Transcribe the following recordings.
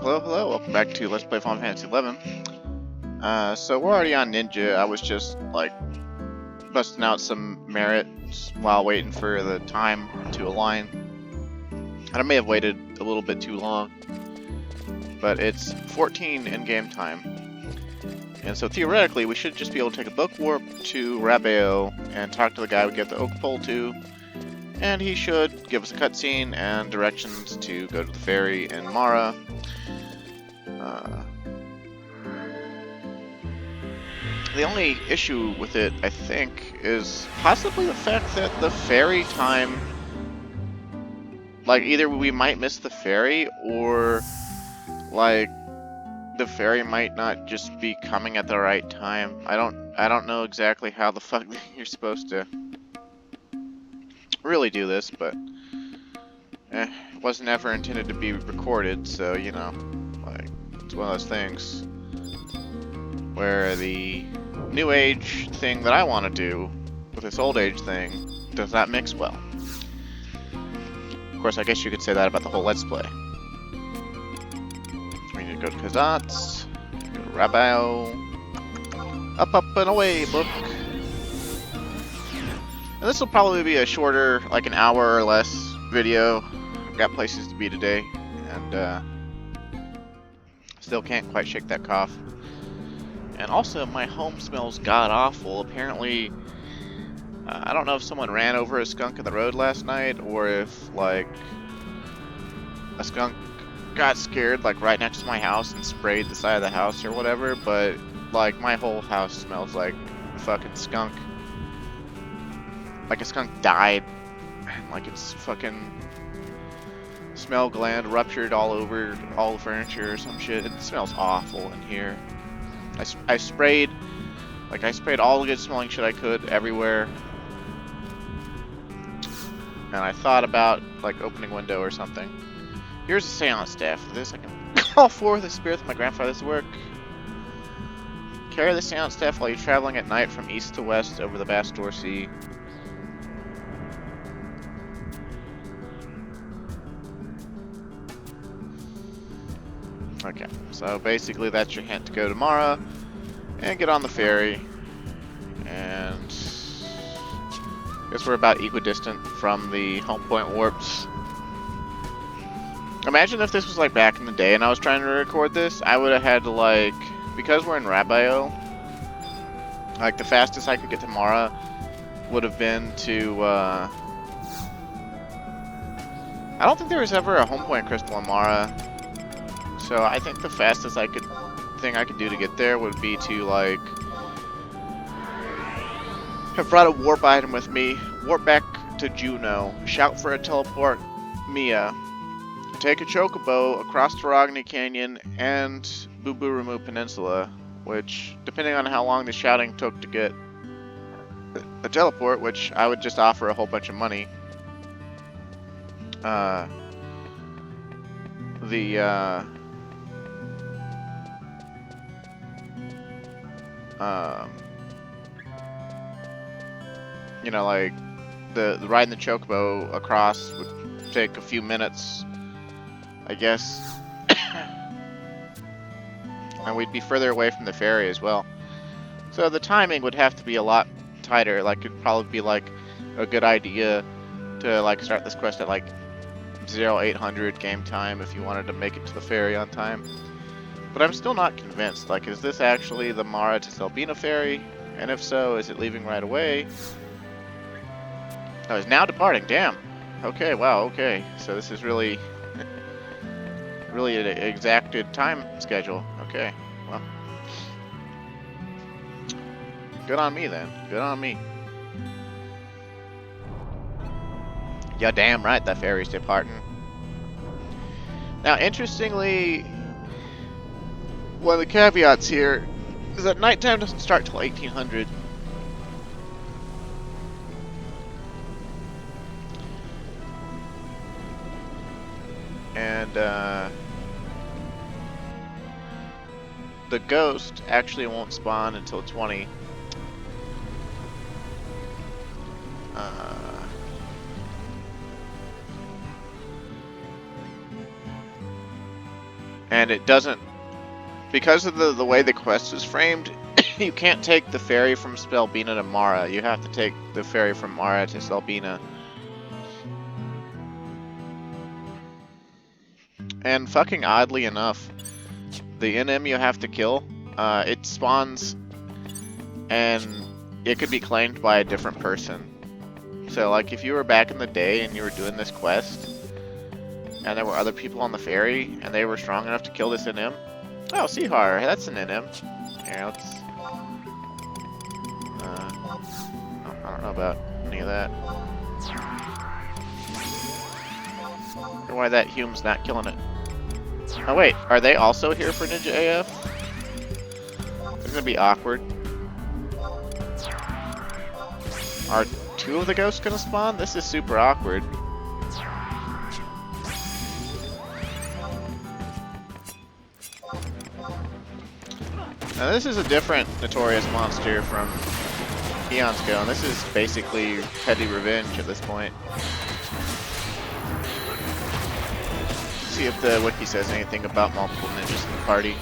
Hello, hello, welcome back to Let's Play Final Fantasy XI. So we're already on Ninja. I was just, like, busting out some merits while waiting for the time to align. And I may have waited a little bit too long, but it's 14 in-game time. And so theoretically, we should just be able to take a book warp to Rabeo and talk to the guy we get the Oak Pole to, and he should give us a cutscene and directions to go to the ferry in Mara. The only issue with it, I think, is possibly the fact that the ferry time, like, either we might miss the ferry, or, like, the ferry might not just be coming at the right time. I don't know exactly how the fuck you're supposed to really do this, but it wasn't ever intended to be recorded, so, you know, like, it's one of those things where the new age thing that I want to do with this old age thing does not mix well. Of course, I guess you could say that about the whole Let's Play. We need to go to Kazatz, go to Rabao, up, and away, book. And this will probably be a shorter, like an hour or less video. I've got places to be today, and still can't quite shake that cough. And also, my home smells god-awful. Apparently, I don't know if someone ran over a skunk in the road last night, or if, like, a skunk got scared, like, right next to my house and sprayed the side of the house or whatever, but, like, my whole house smells like a fucking skunk. Like a skunk died, and, like, its fucking smell gland ruptured all over all the furniture or some shit. It smells awful in here. I sprayed all the good smelling shit I could everywhere. And I thought about, like, opening a window or something. Here's a seance staff. For this, I can call forth the spirit of my grandfather's work. Carry the seance staff while you're traveling at night from east to west over the Bastor Sea. Okay, so basically that's your hint to go to Mara and get on the ferry. And I guess we're about equidistant from the home point warps. Imagine if this was like back in the day and I was trying to record this. I would have had to, like, because we're in Rabeo, like, the fastest I could get to Mara would have been to I don't think there was ever a home point crystal in Mara. So I think the fastest thing I could do to get there would be to, like, have brought a warp item with me, warp back to Juno, shout for a teleport Mia, take a chocobo across Taragni Canyon and Buburamu Peninsula, which, depending on how long the shouting took to get a teleport, which I would just offer a whole bunch of money, you know, like, the riding the chocobo across would take a few minutes, I guess. And we'd be further away from the ferry as well. So the timing would have to be a lot tighter. Like, it'd probably be, like, a good idea to, like, start this quest at, like, 0800 game time if you wanted to make it to the ferry on time. But I'm still not convinced. Like, is this actually the Mara to Selbina ferry? And if so, is it leaving right away? Oh, it's now departing. Damn. Okay, wow, okay. So this is really, really an exacted time schedule. Okay, well. Good on me, then. Good on me. Yeah, damn right, that ferry's departing. Now, interestingly, one of the caveats here is that nighttime doesn't start till 1800. And, the ghost actually won't spawn until 20. And it doesn't, because of the way the quest is framed, you can't take the ferry from Spelbina to Mara. You have to take the ferry from Mara to Spelbina. And fucking oddly enough, the NM you have to kill, it spawns and it could be claimed by a different person. So like if you were back in the day and you were doing this quest and there were other people on the ferry and they were strong enough to kill this NM. Oh, Seahar, that's an NM. Here, let's... I don't know about any of that. I wonder why that Hume's not killing it. Oh wait, are they also here for Ninja AF? It's gonna be awkward. Are two of the ghosts gonna spawn? This is super awkward. Now this is a different Notorious monster from Eons Ago, and this is basically petty revenge at this point. See if the wiki says anything about multiple ninjas in the party.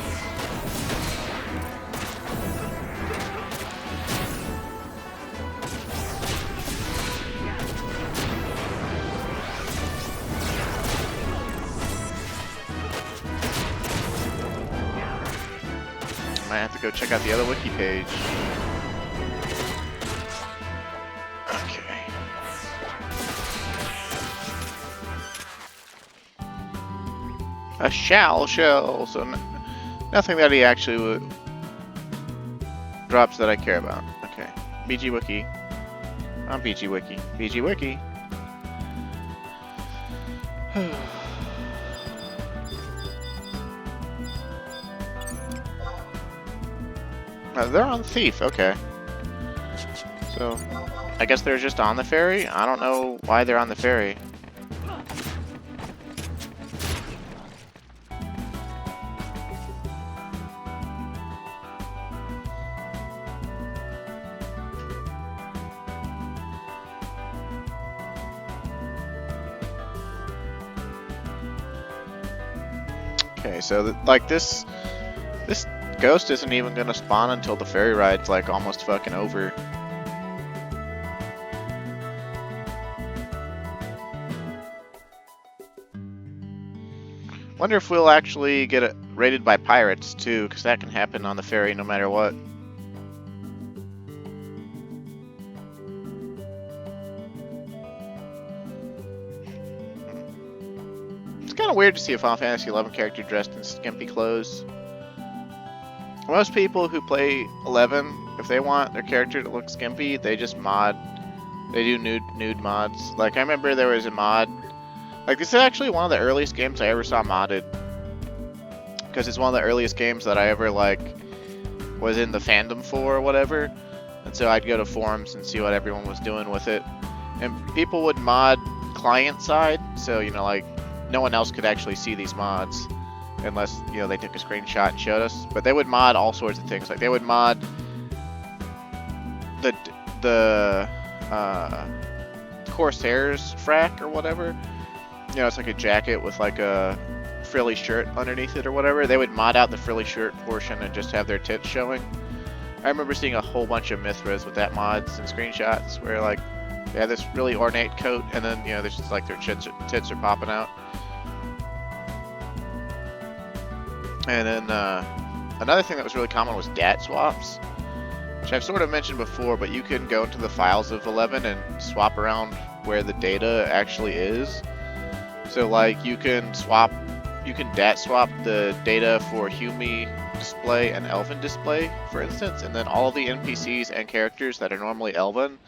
Might have to go check out the other wiki page. Okay. A shell, so nothing that he actually would drops that I care about. Okay. BG Wiki. I'm BG Wiki. BG Wiki. They're on Thief, okay. So, I guess they're just on the ferry? I don't know why they're on the ferry. Okay, so like this ghost isn't even gonna spawn until the ferry ride's like almost fucking over. Wonder if we'll actually get it raided by pirates too, because that can happen on the ferry no matter what. It's kind of weird to see a Final Fantasy XI character dressed in skimpy clothes. Most people who play 11, if they want their character to look skimpy, they just mod. They do nude mods. Like, I remember there was a mod. Like, this is actually one of the earliest games I ever saw modded. Because it's one of the earliest games that I ever, like, was in the fandom for or whatever. And so I'd go to forums and see what everyone was doing with it. And people would mod client side, so, you know, like, no one else could actually see these mods. Unless, you know, they took a screenshot and showed us. But they would mod all sorts of things. Like, they would mod the Corsair's frack or whatever. You know, it's like a jacket with like a frilly shirt underneath it or whatever. They would mod out the frilly shirt portion and just have their tits showing. I remember seeing a whole bunch of Mithras with that mods and screenshots where, like, they had this really ornate coat and then, you know, there's just like their tits are popping out. And then another thing that was really common was DAT swaps, which I've sort of mentioned before, but you can go into the files of 11 and swap around where the data actually is. So like you can DAT swap the data for Hume display and Elven display, for instance, and then all of the NPCs and characters that are normally Elven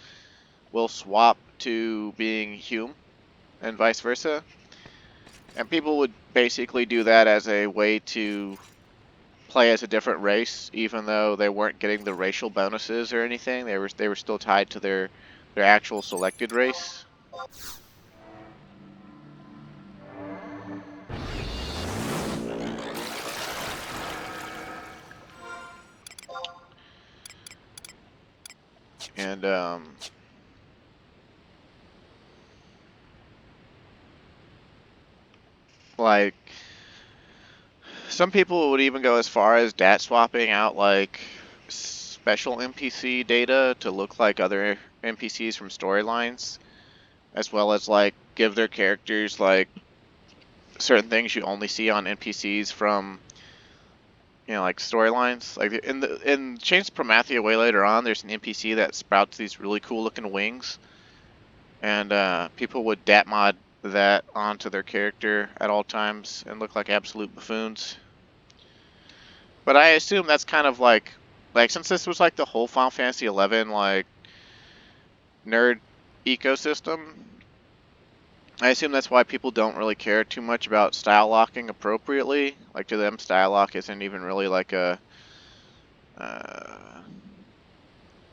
will swap to being Hume and vice versa. And people would basically do that as a way to play as a different race, even though they weren't getting the racial bonuses or anything. They were still tied to their actual selected race. And like, Some people would even go as far as DAT swapping out like special NPC data to look like other NPCs from storylines, as well as like give their characters like certain things you only see on NPCs from, you know, like storylines. Like in Chains of Promathia way later on, there's an NPC that sprouts these really cool looking wings, and people would DAT mod that onto their character at all times and look like absolute buffoons. But I assume that's kind of like since this was like the whole Final Fantasy XI like nerd ecosystem, I assume that's why people don't really care too much about style locking appropriately. Like to them, style lock isn't even really like a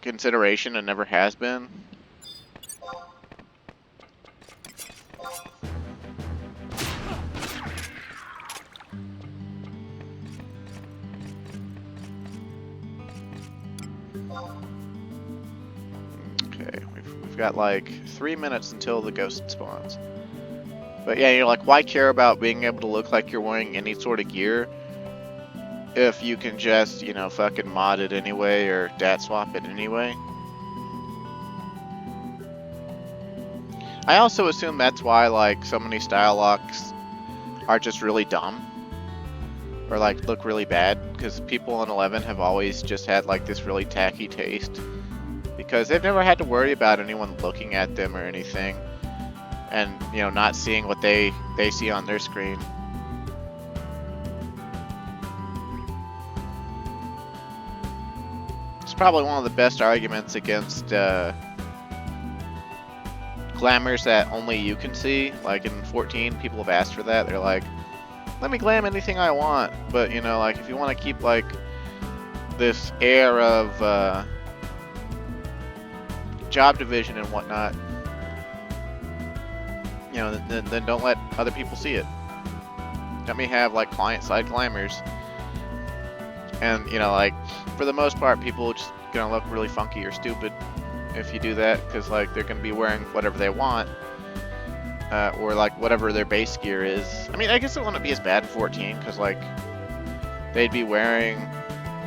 consideration and never has been. Okay, we've got like 3 minutes until the ghost spawns. But yeah, you're like, why care about being able to look like you're wearing any sort of gear if you can just, you know, fucking mod it anyway or DAT swap it anyway? I also assume that's why like so many style locks are just really dumb or like look really bad, because people in 11 have always just had like this really tacky taste because they've never had to worry about anyone looking at them or anything, and you know, not seeing what they see on their screen. It's probably one of the best arguments against glamours that only you can see. Like in 14, people have asked for that. They're like, let me glam anything I want, but you know, like if you want to keep like this air of job division and whatnot, you know, then don't let other people see it. Let me have like client-side glamours, and you know, like for the most part, people are just gonna look really funky or stupid if you do that, because like they're gonna be wearing whatever they want, or like whatever their base gear is. I mean, I guess it wouldn't be as bad in 14, because like they'd be wearing,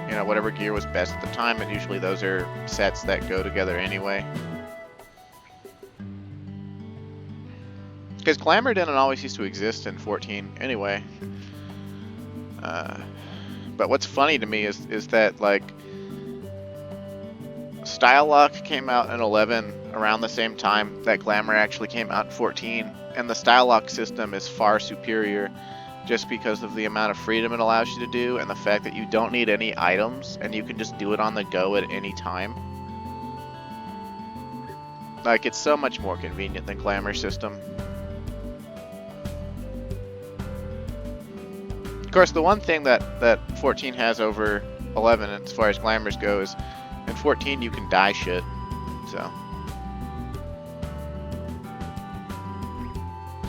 you know, whatever gear was best at the time, and usually those are sets that go together anyway. Because glamour didn't always used to exist in 14 anyway. But what's funny to me is that like Style Lock came out in 11 around the same time that glamour actually came out in 14, and the Style Lock system is far superior just because of the amount of freedom it allows you to do, and the fact that you don't need any items and you can just do it on the go at any time. Like, it's so much more convenient than glamour system. Of course, the one thing that 14 has over 11 as far as glamours goes, in 14 you can dye shit, so.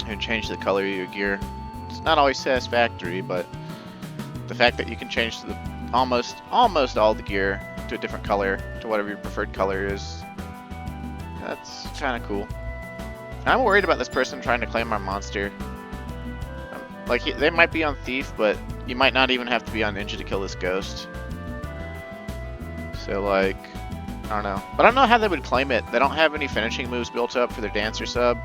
And change the color of your gear. It's not always satisfactory, but the fact that you can change the almost all the gear to a different color, to whatever your preferred color is, that's kind of cool. I'm worried about this person trying to claim our monster. Like, they might be on Thief, but you might not even have to be on Ninja to kill this ghost. So, like, I don't know. But I don't know how they would claim it. They don't have any finishing moves built up for their Dancer sub.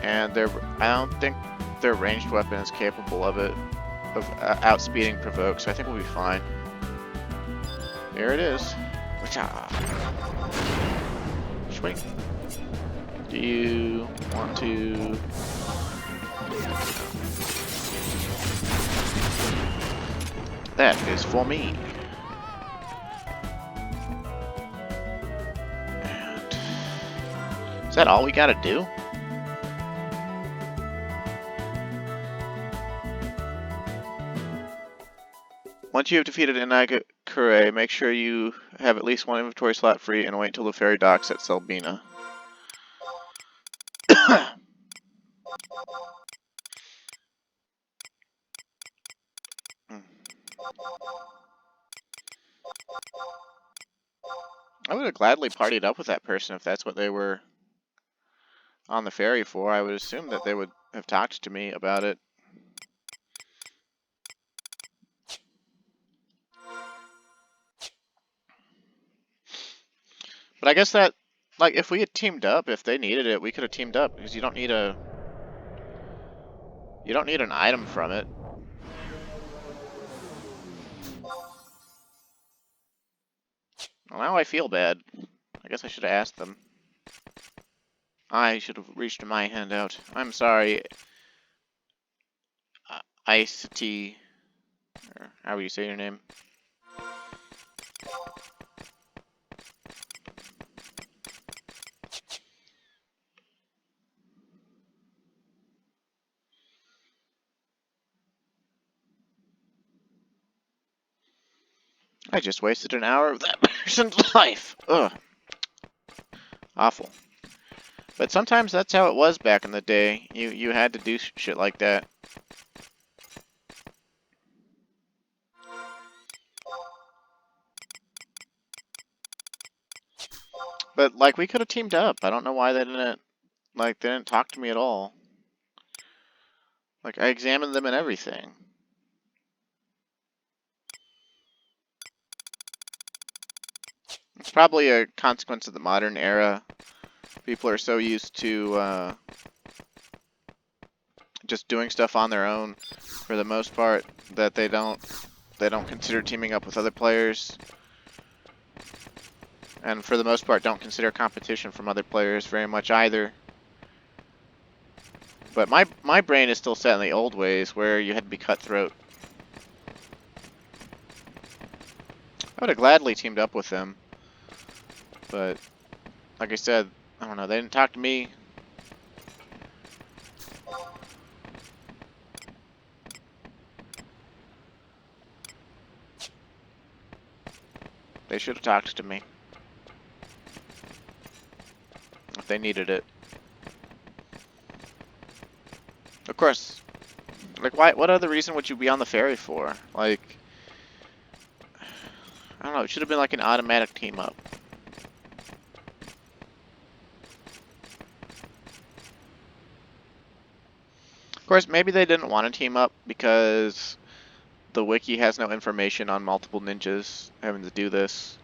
And I don't think their ranged weapon is capable of it, of outspeeding Provoke, so I think we'll be fine. There it is. Swing. Do you want to... That is for me. And is that all we gotta do? Once you have defeated Inagakure, make sure you have at least one inventory slot free and wait until the ferry docks at Selbina. I would have gladly partied up with that person if that's what they were on the ferry for. I would assume that they would have talked to me about it. But I guess that, like, if we had teamed up, if they needed it, we could have teamed up, because you don't need an item from it. Well, now I feel bad. I guess I should have asked them. I should have reached my hand out. I'm sorry. Ice-T, or how would you say your name? I just wasted an hour of that person's life. Ugh. Awful. But sometimes that's how it was back in the day. You had to do shit like that. But, like, we could have teamed up. I don't know why they didn't talk to me at all. Like, I examined them and everything. It's probably a consequence of the modern era. People are so used to just doing stuff on their own for the most part that they don't consider teaming up with other players. And for the most part don't consider competition from other players very much either. But my brain is still set in the old ways where you had to be cutthroat. I would have gladly teamed up with them. But, like I said, I don't know, they didn't talk to me. They should have talked to me. If they needed it. Of course. Like, what other reason would you be on the ferry for? Like, I don't know, it should have been like an automatic team up. Of course, maybe they didn't want to team up because the wiki has no information on multiple ninjas having to do this.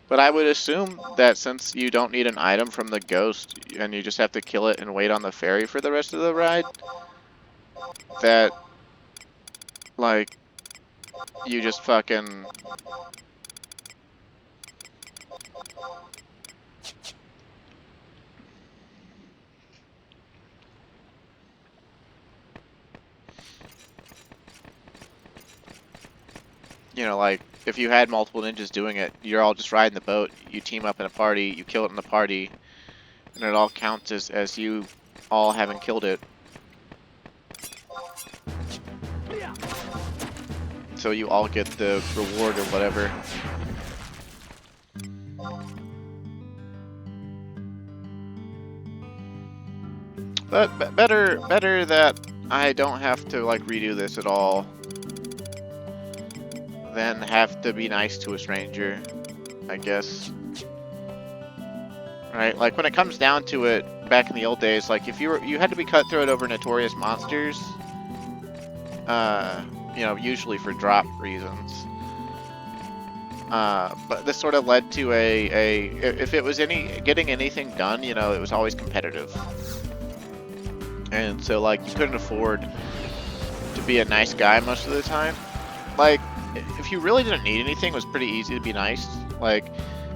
But I would assume that since you don't need an item from the ghost and you just have to kill it and wait on the ferry for the rest of the ride, that, like, you just fucking... You know, like, if you had multiple ninjas doing it, you're all just riding the boat, you team up in a party, you kill it in the party, and it all counts as you all having killed it. So you all get the reward or whatever. But better that I don't have to, like, redo this at all than have to be nice to a stranger, I guess. Right? Like, when it comes down to it, back in the old days, like, if you had to be cutthroat over notorious monsters, you know, usually for drop reasons. But this sort of led to if it was getting anything done, you know, it was always competitive. And so, like, you couldn't afford to be a nice guy most of the time. Like, if you really didn't need anything, it was pretty easy to be nice. Like,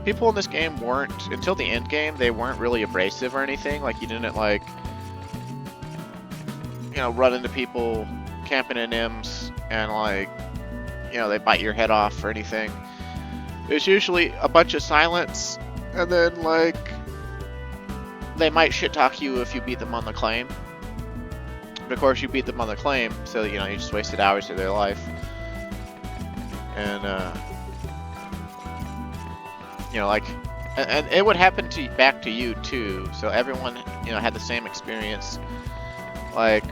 people in this game weren't, until the end game, they weren't really abrasive or anything. Like, you didn't, like, you know, run into people camping in Imps and, like, you know, they bite your head off or anything. It's usually a bunch of silence, and then, like, they might shit talk you if you beat them on the claim. But of course, you beat them on the claim, so, you know, you just wasted hours of their life. And, you know, like, and it would happen back to you, too. So everyone, you know, had the same experience. Like,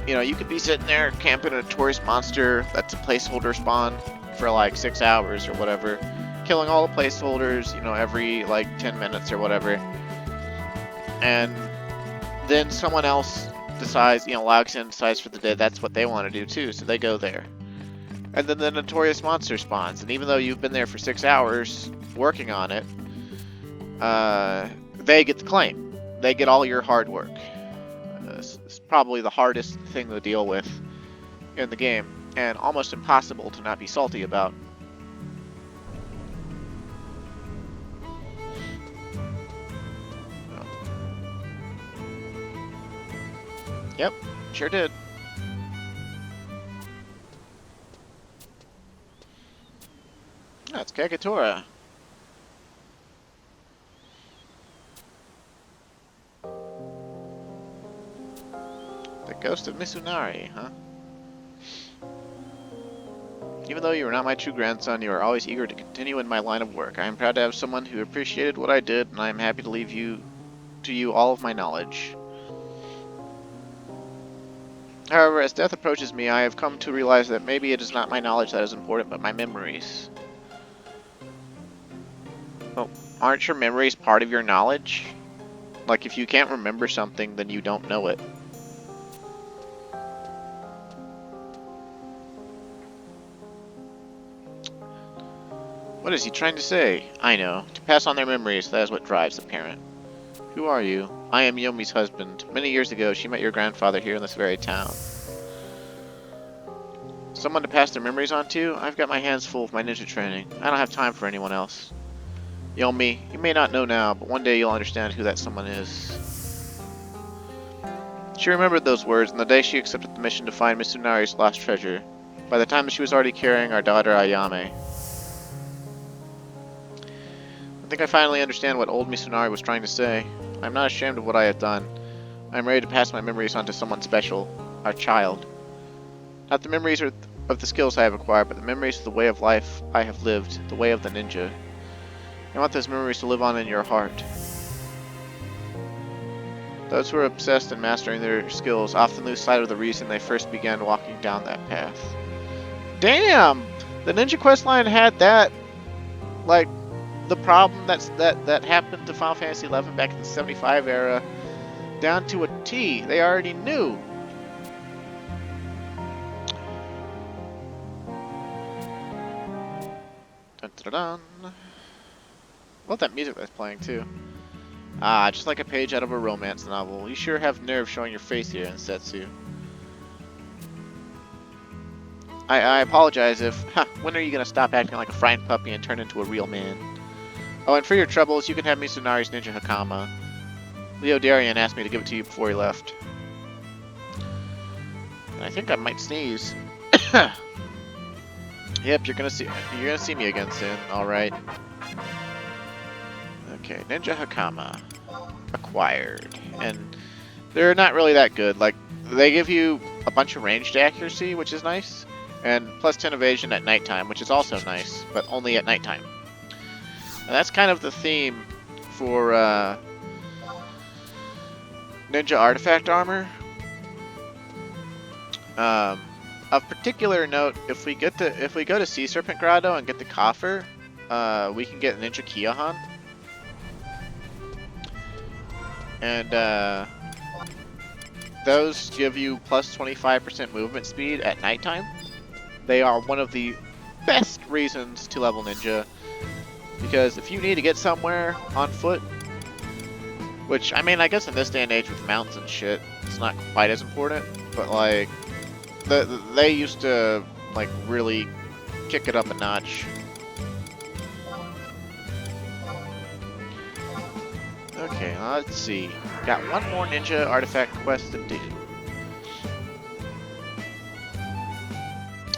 you know, you could be sitting there camping a notorious monster that's a placeholder spawn for, like, 6 hours or whatever. Killing all the placeholders, you know, every, like, 10 minutes or whatever. And then someone else decides, you know, logs in, decides for the day that's what they want to do, too. So they go there. and then the notorious monster spawns. And even though you've been there for 6 hours working on it, they get the claim. They get all your hard work. It's probably the hardest thing to deal with in the game, and almost impossible to not be salty about. Yep, sure did. That's Kagetora. The ghost of Misunari, huh? Even though you are not my true grandson, you are always eager to continue in my line of work. I am proud to have someone who appreciated what I did, and I am happy to leave to you all of my knowledge. However, as death approaches me, I have come to realize that maybe it is not my knowledge that is important, but my memories. Well, aren't your memories part of your knowledge? Like, if you can't remember something, then you don't know it. What is he trying to say? I know. To pass on their memories, that is what drives the parent. Who are you? I am Yomi's husband. Many years ago, she met your grandfather here in this very town. Someone to pass their memories on to? I've got my hands full with my ninja training. I don't have time for anyone else. Yomi, you may not know now, but one day you'll understand who that someone is. She remembered those words on the day she accepted the mission to find Misunari's lost treasure. By the time she was already carrying our daughter Ayame. I think I finally understand what old Misunari was trying to say. I'm not ashamed of what I have done. I'm ready to pass my memories on to someone special, our child. Not the memories of the skills I have acquired, but the memories of the way of life I have lived, the way of the ninja. I want those memories to live on in your heart. Those who are obsessed in mastering their skills often lose sight of the reason they first began walking down that path. Damn! The Ninja Quest line had that, like, the problem that happened to Final Fantasy XI back in the 75 era, down to a T. They already knew. Dun, dun, dun. I love that music that's playing too. Ah, just like a page out of a romance novel. You sure have nerve showing your face here in Setsu. I apologize if... when are you gonna stop acting like a frightened puppy and turn into a real man? Oh, and for your troubles, you can have Misunari's Ninja Hakama. Leo Darien asked me to give it to you before he left. And I think I might sneeze. Yep, you're gonna see me again soon. All right. Okay, Ninja Hakama acquired, and they're not really that good. Like, they give you a bunch of ranged accuracy, which is nice, and plus 10 evasion at nighttime, which is also nice, but only at nighttime. And that's kind of the theme for Ninja Artifact Armor. Of particular note, if we go to Sea Serpent Grotto and get the coffer, we can get Ninja Kiyohan. And those give you plus 25% movement speed at nighttime. They are one of the best reasons to level Ninja, because if you need to get somewhere on foot, which, I mean, I guess in this day and age with mountains and shit, it's not quite as important, but like, they used to, like, really kick it up a notch. Okay, let's see. Got one more ninja artifact quest to do.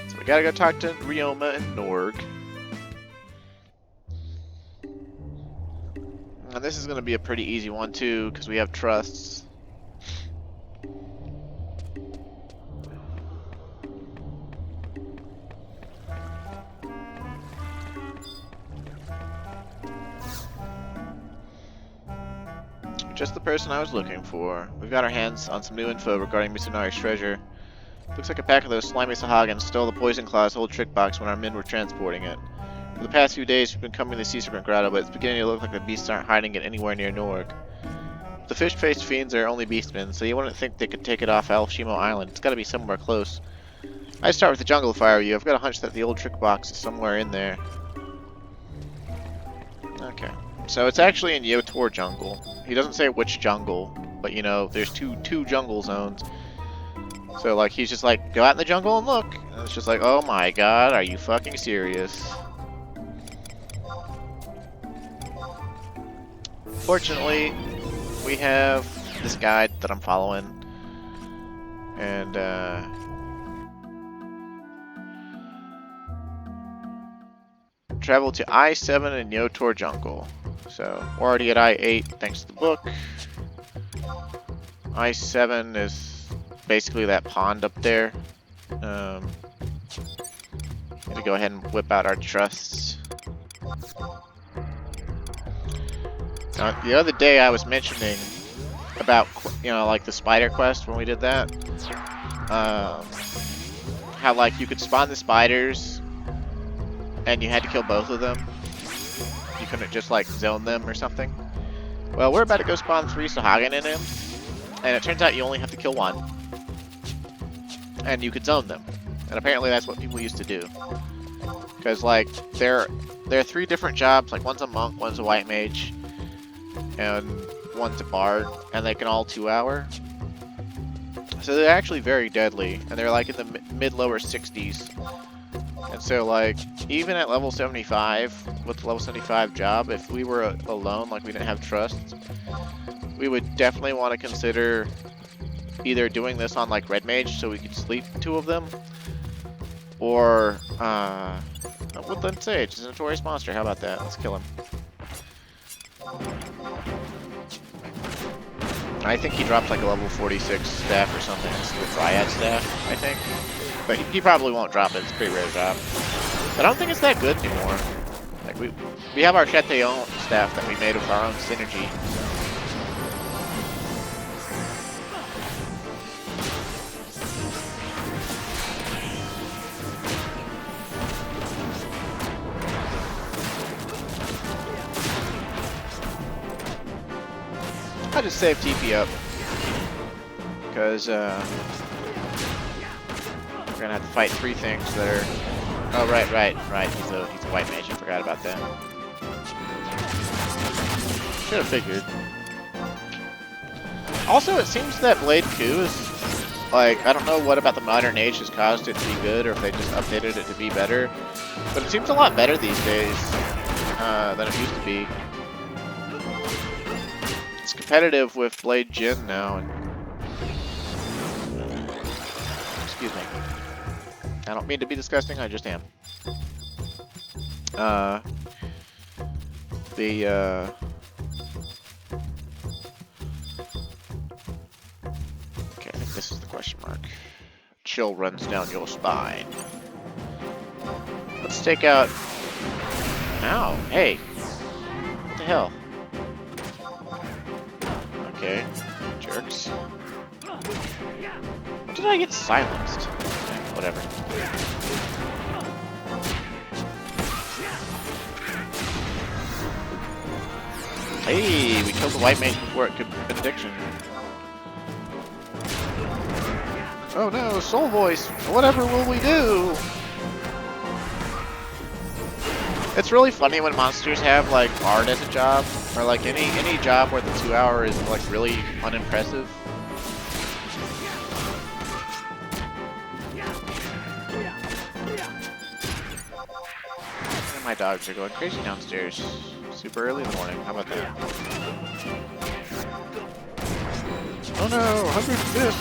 So we gotta go talk to Ryoma and Norg. And this is gonna be a pretty easy one too, because we have trusts. Just the person I was looking for. We've got our hands on some new info regarding Misunari's treasure. Looks like a pack of those slimy Sahagins stole the Poison Claw's old trick box when our men were transporting it. For the past few days, we've been coming to Sea Serpent Grotto, but it's beginning to look like the beasts aren't hiding it anywhere near Norg. The fish-faced fiends are only beastmen, so you wouldn't think they could take it off Alshimo Island. It's gotta be somewhere close. I start with the jungle if I were you. I've got a hunch that the old trick box is somewhere in there. Okay. So it's actually in Yotor jungle. He doesn't say which jungle, but you know, there's two jungle zones. So like he's just like, go out in the jungle and look. And it's just like, oh my god, are you fucking serious? Fortunately, we have this guide that I'm following. And travel to I-7 in Yotor jungle. So we're already at I-8 thanks to the book. I-7 is basically that pond up there. Need to go ahead and whip out our trusts. The other day I was mentioning about, you know, like the spider quest when we did that. How like you could spawn the spiders and you had to kill both of them. You couldn't just like zone them or something. Well, we're about to go spawn 3 Sahagin in him, and it turns out you only have to kill 1. And you could zone them. And apparently that's what people used to do. Because like there are 3 different jobs, like one's a monk, one's a white mage, and one's a bard, and they can all 2-hour. So they're actually very deadly, and they're like in the mid-lower 60s. And so like, even at level 75, with the level 75 job, if we were alone, like we didn't have trust, we would definitely want to consider either doing this on like Red Mage so we could sleep 2 of them, or Woodland Sage is a notorious monster. How about that? Let's kill him. I think he dropped like a level 46 staff or something. It's the Dryad staff, I think. But he probably won't drop it. It's a pretty rare drop. But I don't think it's that good anymore. Like we have our Chatillon staff that we made with our own synergy. I just saved TP up because we're gonna have to fight 3 things that are. Oh right. He's a white mage. I forgot about that. Should have figured. Also, it seems that Blade 2 is like, I don't know what about the modern age has caused it to be good, or if they just updated it to be better, but it seems a lot better these days than it used to be. Competitive with Blade Jin now. And excuse me. I don't mean to be disgusting, I just am. Okay, I think this is the question mark. Chill runs down your spine. Let's take out. Ow, hey. What the hell? Okay, jerks. When did I get silenced? Okay, whatever. Hey, we killed the white mage before it could benediction. Oh no, soul voice! Whatever will we do? It's really funny when monsters have like Bard as a job, or like any job where the 2-hour is like really unimpressive. And my dogs are going crazy downstairs. Super early in the morning. How about that? Oh no, 100 fists!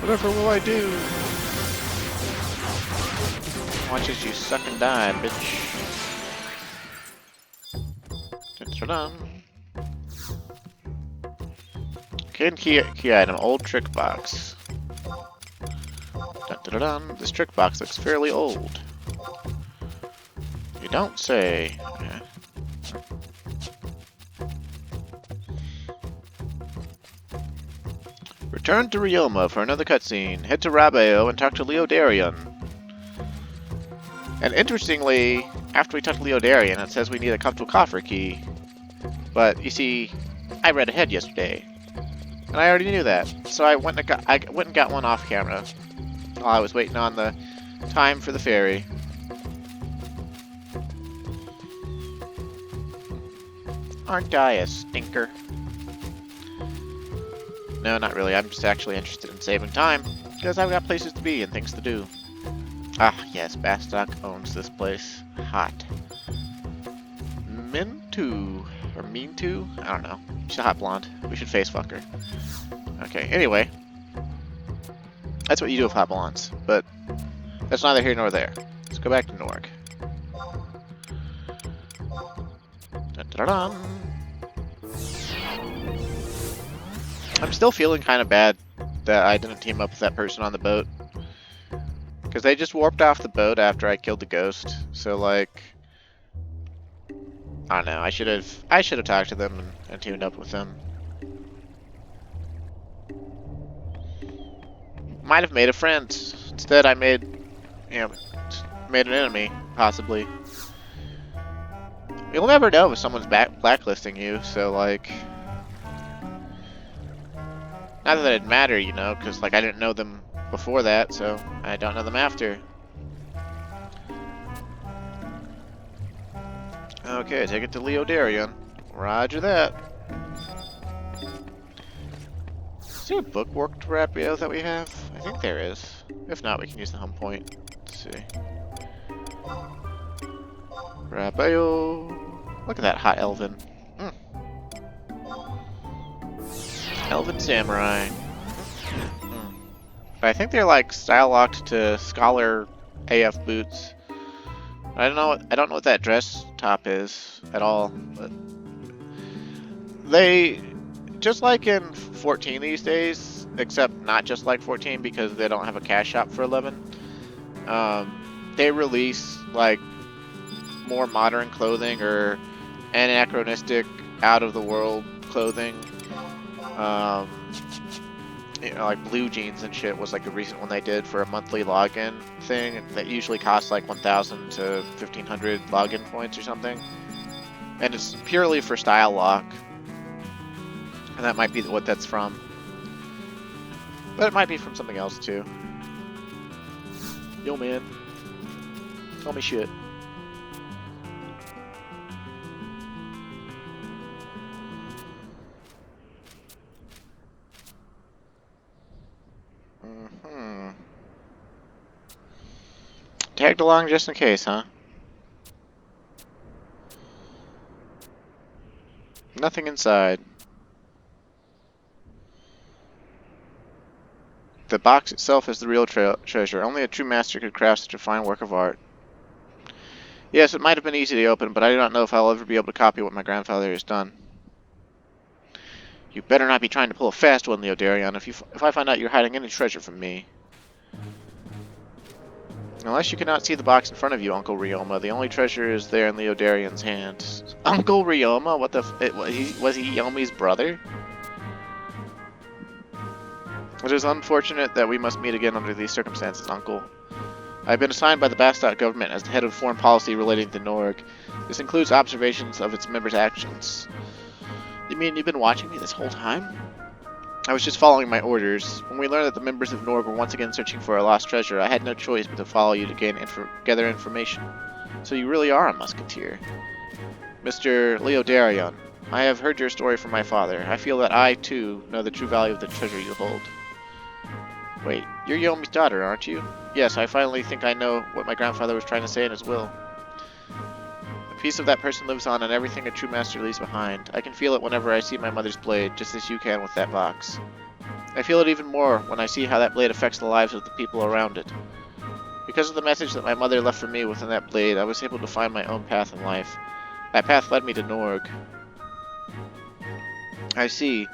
Whatever will I do? Watch as you suck and die, bitch. Dun-dun-dun. Key item, old trick box. Dun-dun-dun. This trick box looks fairly old. You don't say. Yeah. Return to Ryoma for another cutscene. Head to Rabeo and talk to Leodarion. And interestingly, after we talk to Leodarion, it says we need a Comfortable Coffer key. But you see, I read ahead yesterday, and I already knew that. So I went and got one off camera. while I was waiting on the time for the ferry. Aren't I a stinker? No, not really. I'm just actually interested in saving time, because I've got places to be and things to do. Ah, yes, Bastok owns this place. Hot. Mintu, or Mean2? I don't know. She's a hot blonde. We should face fuck her. Okay, anyway. That's what you do with hot blondes, but that's neither here nor there. Let's go back to Norg. Dun-dun-dun-dun. I'm still feeling kind of bad that I didn't team up with that person on the boat. Because they just warped off the boat after I killed the ghost. So, like, I don't know. I should have talked to them and teamed up with them. Might have made a friend. Instead, I made an enemy, possibly. You'll never know if someone's blacklisting you. So, like, not that it'd matter, you know, because like I didn't know them before that, so I don't know them after. Okay, take it to Leodarion. Roger that. Is there a bookwork to Rapio that we have? I think there is. If not, we can use the home point. Let's see. Rapio. Look at that hot elven. Elven Samurai. But I think they're like style locked to Scholar AF boots. I don't know what that dress top is at all. But they just like in 14 these days, except not just like 14 because they don't have a cash shop for 11. They release like more modern clothing or anachronistic, out of the world clothing. You know, like blue jeans and shit was like a recent one they did for a monthly login thing that usually costs like 1,000 to 1,500 login points or something, and it's purely for style lock, and that might be what that's from, but it might be from something else too. Yo man, tell me shit. Tagged along just in case, huh? Nothing inside. The box itself is the real treasure. Only a true master could craft such a fine work of art. Yes, it might have been easy to open, but I do not know if I'll ever be able to copy what my grandfather has done. You better not be trying to pull a fast one, Leodarion, if I find out you're hiding any treasure from me. Unless you cannot see the box in front of you, Uncle Ryoma, the only treasure is there in Leodarion's hand. Uncle Ryoma? What the was he Yomi's brother? It is unfortunate that we must meet again under these circumstances, Uncle. I have been assigned by the Bastok government as the head of foreign policy relating to Norg. This includes observations of its members' actions. You mean you've been watching me this whole time? I was just following my orders. When we learned that the members of Norg were once again searching for a lost treasure, I had no choice but to follow you to gather information. So you really are a musketeer. Mr. Leodarion, I have heard your story from my father. I feel that I, too, know the true value of the treasure you hold. Wait, you're Yomi's daughter, aren't you? Yes, I finally think I know what my grandfather was trying to say in his will. A piece of that person lives on in everything a true master leaves behind. I can feel it whenever I see my mother's blade, just as you can with that box. I feel it even more when I see how that blade affects the lives of the people around it. Because of the message that my mother left for me within that blade, I was able to find my own path in life. That path led me to Norg. I see.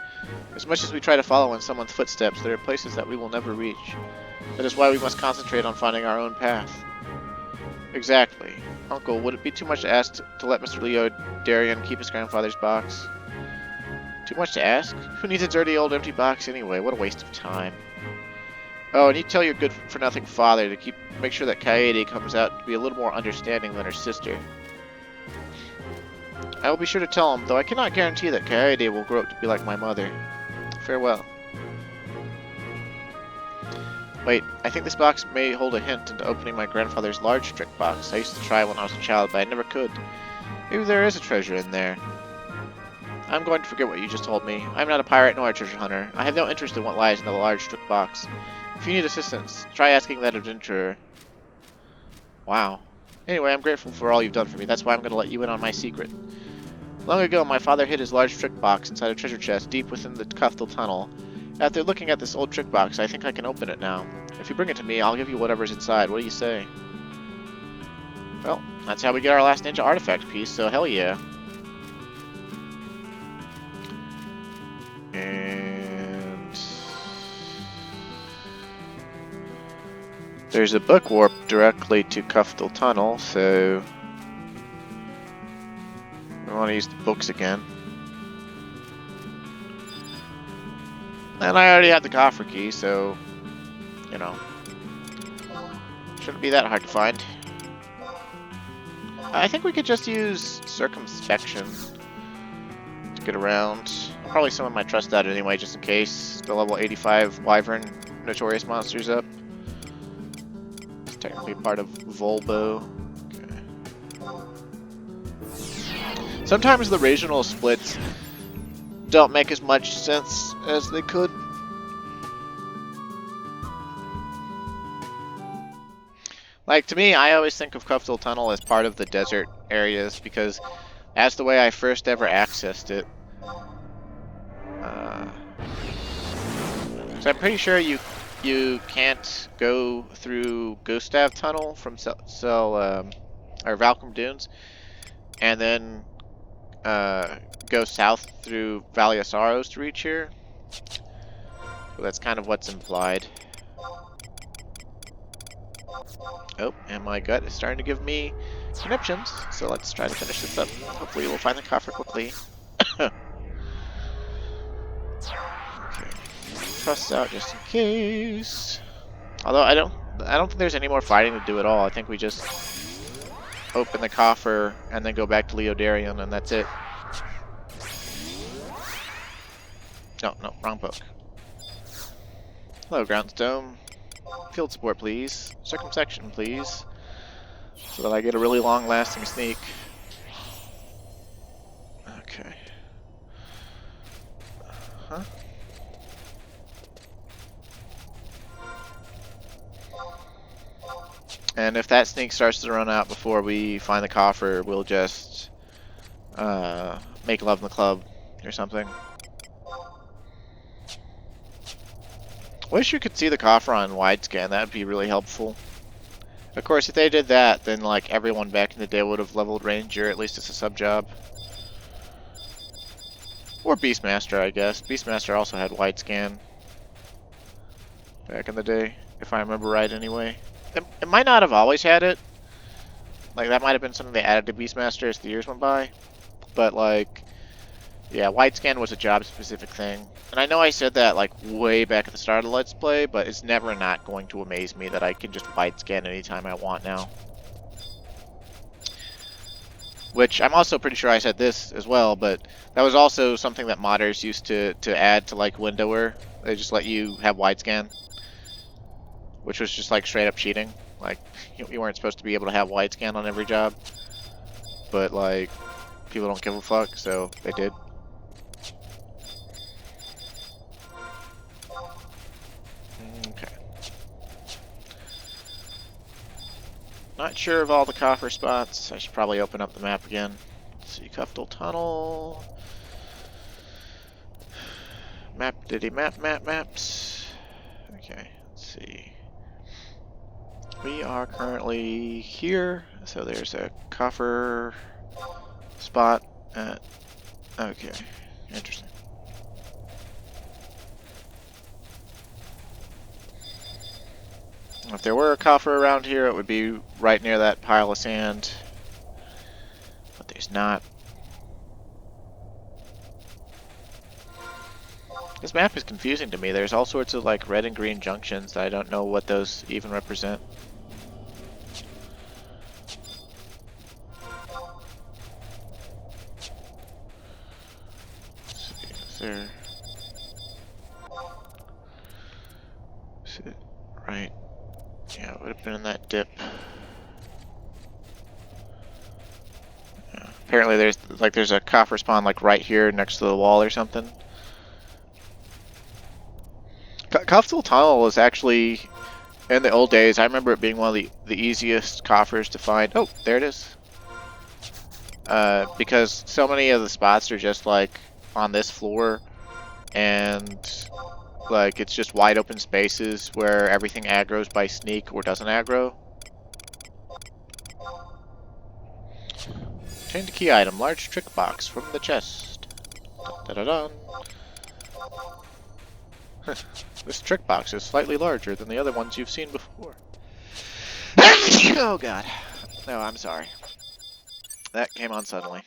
As much as we try to follow in someone's footsteps, there are places that we will never reach. That is why we must concentrate on finding our own path. Exactly. Uncle, would it be too much to ask to let Mr. Leodarion keep his grandfather's box? Too much to ask? Who needs a dirty old empty box anyway? What a waste of time. Oh, and you tell your good-for-nothing father to make sure that Kaede comes out to be a little more understanding than her sister. I will be sure to tell him, though I cannot guarantee that Kaede will grow up to be like my mother. Farewell. Wait, I think this box may hold a hint into opening my grandfather's large trick box. I used to try when I was a child, but I never could. Maybe there is a treasure in there. I'm going to forget what you just told me. I'm not a pirate nor a treasure hunter. I have no interest in what lies in the large trick box. If you need assistance, try asking that adventurer. Wow. Anyway, I'm grateful for all you've done for me. That's why I'm going to let you in on my secret. Long ago, my father hid his large trick box inside a treasure chest deep within the Cuftal Tunnel. After looking at this old trick box, I think I can open it now. If you bring it to me, I'll give you whatever's inside. What do you say? Well, that's how we get our last ninja artifact piece, so hell yeah. And there's a book warp directly to Cuftal Tunnel, so we want to use the books again. And I already have the coffer key, so, you know, shouldn't be that hard to find. I think we could just use circumspection to get around. I'll probably summon my trust out anyway, just in case the level 85 Wyvern Notorious monster's up. It's technically part of Volbo. Okay. Sometimes the regional splits don't make as much sense as they could. Like, to me, I always think of Cuftal Tunnel as part of the desert areas because that's the way I first ever accessed it. So I'm pretty sure you can't go through Gustav Tunnel from or Valcom Dunes, and then go south through Valley of Sorrows to reach here. So that's kind of what's implied. Oh, and my gut is starting to give me conniptions, so let's try to finish this up. Hopefully we'll find the coffer quickly. Okay. Trust out just in case. Although I don't think there's any more fighting to do at all. I think we just open the coffer and then go back to Leodarion, and that's it. No, wrong book. Hello, Groundstone. Field support, please. Circumsection, please. So that I get a really long-lasting sneak. Okay. Huh? And if that sneak starts to run out before we find the coffer, we'll just make love in the club or something. Wish you could see the coffer on widescan. That would be really helpful. Of course, if they did that, then like everyone back in the day would have leveled Ranger, at least as a sub job. Or Beastmaster, I guess. Beastmaster also had widescan back in the day, if I remember right anyway. It might not have always had it. Like, that might have been something they added to Beastmaster as the years went by. But, like, yeah, widescan was a job-specific thing. And I know I said that, like, way back at the start of Let's Play, but it's never not going to amaze me that I can just widescan anytime I want now. Which, I'm also pretty sure I said this as well, but that was also something that modders used to add to, like, Windower. They just let you have widescan. Which was just, like, straight-up cheating. Like, you weren't supposed to be able to have widescan on every job. But, like, people don't give a fuck, so they did. Okay. Not sure of all the coffer spots. I should probably open up the map again. Let's see, Cuftal Tunnel. Maps. Okay, let's see. We are currently here, so there's a coffer spot at... Okay, interesting. If there were a coffer around here, it would be right near that pile of sand. But there's not. This map is confusing to me. There's all sorts of like red and green junctions that I don't know what those even represent. Let's see, is it Right. Yeah, it would have been in that dip. Yeah. Apparently there's a copper spawn like right here next to the wall or something. Kaftul Tunnel is actually, in the old days, I remember it being one of the easiest coffers to find. Oh, there it is. Because so many of the spots are just like on this floor, and like it's just wide open spaces where everything aggroes by sneak or doesn't aggro. Obtain the key item, large trick box from the chest. Dun, dun, dun, dun. This trick box is slightly larger than the other ones you've seen before. Oh god. No, I'm sorry. That came on suddenly.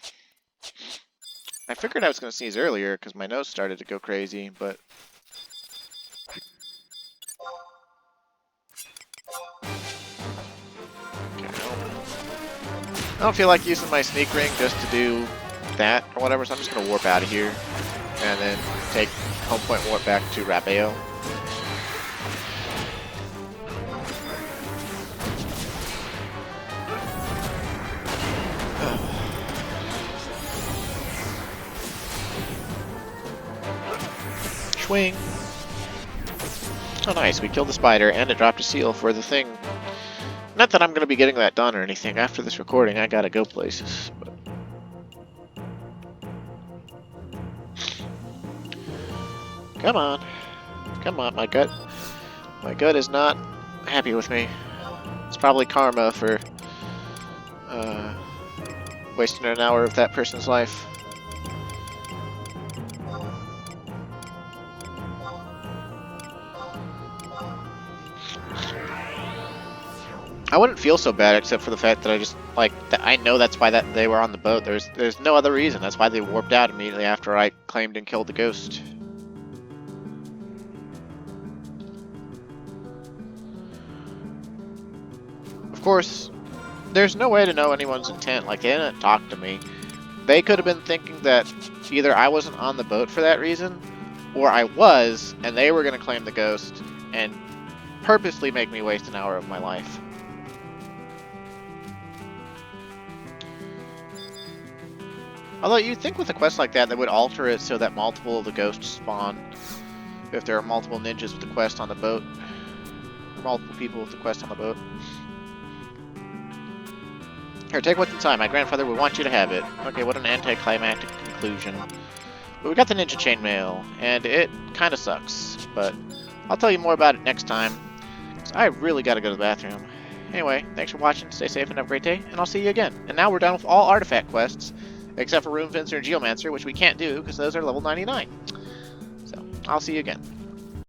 I figured I was going to sneeze earlier because my nose started to go crazy, but... Okay, I don't feel like using my sneak ring just to do that or whatever, so I'm just going to warp out of here and then take home point warp back to Rabeo. Swing! Oh nice, we killed the spider and it dropped a seal for the thing. Not that I'm going to be getting that done or anything. After this recording, I gotta go places. But... Come on. Come on, my gut. My gut is not happy with me. It's probably karma for wasting an hour of that person's life. I wouldn't feel so bad except for the fact that I just I know that's why they were on the boat. There's no other reason. That's why they warped out immediately after I claimed and killed the ghost. Of course, there's no way to know anyone's intent. Like, they didn't talk to me. They could have been thinking that either I wasn't on the boat for that reason, or I was, and they were going to claim the ghost and purposely make me waste an hour of my life. Although you'd think with a quest like that, they would alter it so that multiple of the ghosts spawn. If there are multiple ninjas with the quest on the boat. Or multiple people with the quest on the boat. Here, take what's inside. My grandfather would want you to have it. Okay, what an anticlimactic conclusion. But we got the ninja chainmail, and it kind of sucks. But I'll tell you more about it next time. Because I really got to go to the bathroom. Anyway, thanks for watching. Stay safe and have a great day. And I'll see you again. And now we're done with all artifact quests. Except for Rune Fencer and Geomancer, which we can't do because those are level 99. So, I'll see you again.